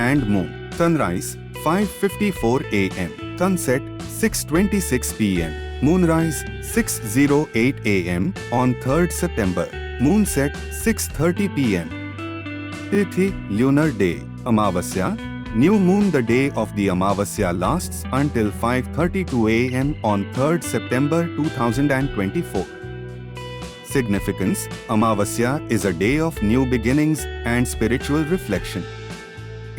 and moon. Sunrise 5:54 a.m. Sunset 6:26 p.m. Moonrise 6:08 a.m. on 3rd September. Moonset 6:30 p.m. Tithi Lunar Day Amavasya. New moon. The day of the Amavasya lasts until 5:32 a.m. on 3rd September 2024. Significance: Amavasya is a day of new beginnings and spiritual reflection.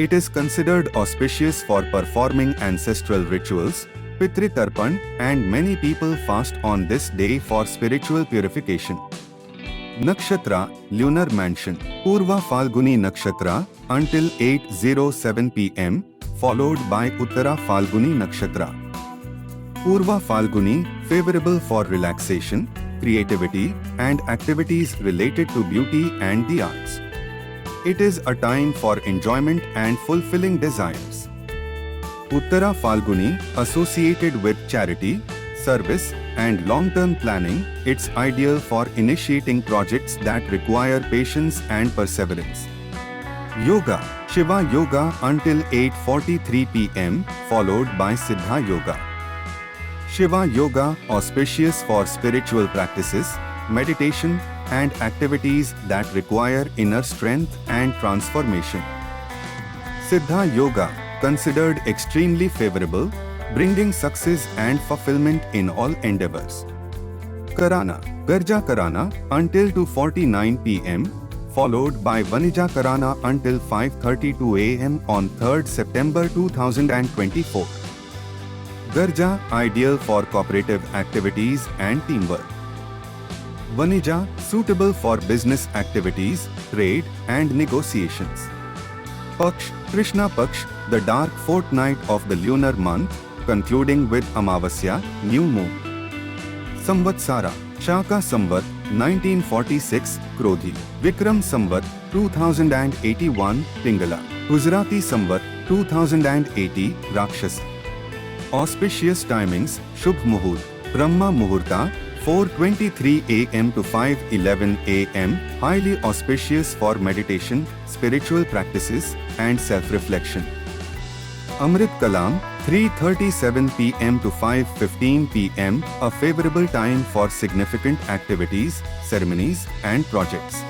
It is considered auspicious for performing ancestral rituals, Pitri Tarpan, and many people fast on this day for spiritual purification. Nakshatra, lunar mansion. Purva Falguni Nakshatra until 8:07 p.m., followed by Uttara Falguni Nakshatra. Purva Falguni, favorable for relaxation, creativity, and activities related to beauty and the arts. It is a time for enjoyment and fulfilling desires. Uttara Falguni, associated with charity, service, and long-term planning, it's ideal for initiating projects that require patience and perseverance. Yoga, Shiva Yoga until 8:43 p.m., followed by Siddha Yoga. Shiva Yoga, auspicious for spiritual practices, meditation, and activities that require inner strength and transformation. Siddha Yoga, considered extremely favorable, bringing success and fulfillment in all endeavors. Karana, Garja Karana until 2:49 p.m., followed by Vanija Karana until 5:32 a.m. on 3rd September 2024. Garja, ideal for cooperative activities and teamwork. Vanija, suitable for business activities, trade, and negotiations. Paksh, Krishna Paksh, the dark fortnight of the lunar month, concluding with Amavasya, new moon. Samvatsara, Shaka Samvat 1946, Krodhi. Vikram Samvat 2081, Pingala. Gujarati Samvat 2080, Rakshasa. Auspicious timings: Shubh Muhurt, Brahma Muhurta 4:23 a.m. to 5:11 a.m., highly auspicious for meditation, spiritual practices, and self-reflection. Amrit Kalam 3:37 p.m. to 5:15 p.m., a favorable time for significant activities, ceremonies, and projects.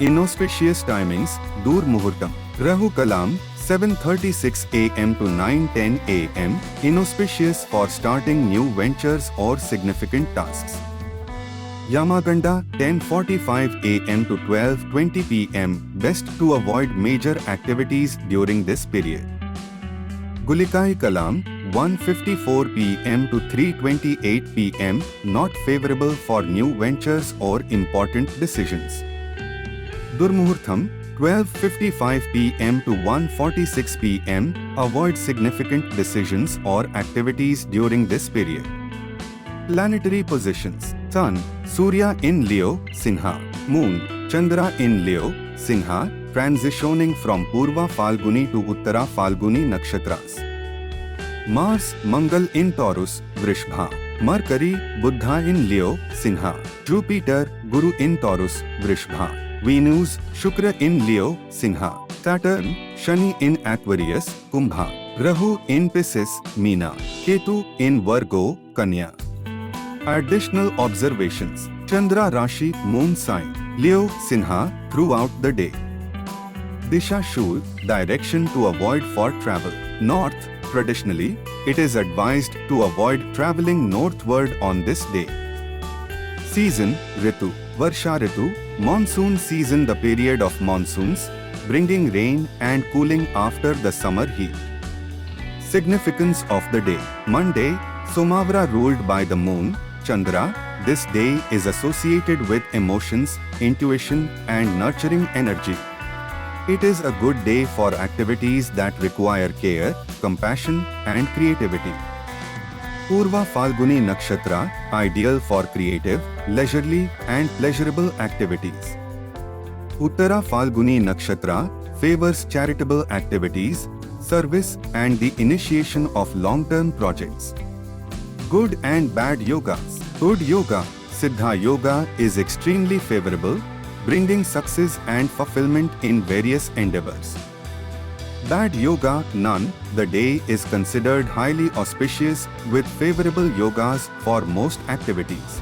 Inauspicious timings: Dur Muhurtam, Rahu Kalam 7:36 a.m. to 9:10 a.m., inauspicious for starting new ventures or significant tasks. Yamaganda 10:45 a.m. to 12:20 p.m., best to avoid major activities during this period. Gulikai Kalam 1:54 p.m. to 3:28 p.m., not favorable for new ventures or important decisions. Durmuhurtham 12:55 p.m. to 1:46 p.m., avoid significant decisions or activities during this period. Planetary positions: Sun, Surya in Leo, Sinha. Moon, Chandra in Leo, Sinha, transitioning from Purva Falguni to Uttara Falguni nakshatras. Mars, Mangal in Taurus, Vrishbha. Mercury, Buddha in Leo, Sinha. Jupiter, Guru in Taurus, Vrishbha. Venus, Shukra in Leo, Sinha. Saturn, Shani in Aquarius, Kumbha. Rahu in Pisces, Meena. Ketu in Virgo, Kanya. Additional observations: Chandra Rashi, Moon sign, Leo, Sinha, throughout the day. Disha Shul, direction to avoid for travel. North, traditionally, it is advised to avoid traveling northward on this day. Season, Ritu, Varsha Ritu, monsoon season, the period of monsoons, bringing rain and cooling after the summer heat. Significance of the day: Monday, Somavara ruled by the moon, Chandra. This day is associated with emotions, intuition, and nurturing energy. It is a good day for activities that require care, compassion, and creativity. Purva Falguni Nakshatra, ideal for creative, leisurely, and pleasurable activities. Uttara Falguni Nakshatra favors charitable activities, service, and the initiation of long-term projects. Good and bad yogas. Good yoga, Siddha Yoga, is extremely favorable, bringing success and fulfillment in various endeavors. Bad yoga, none. The day is considered highly auspicious with favorable yogas for most activities.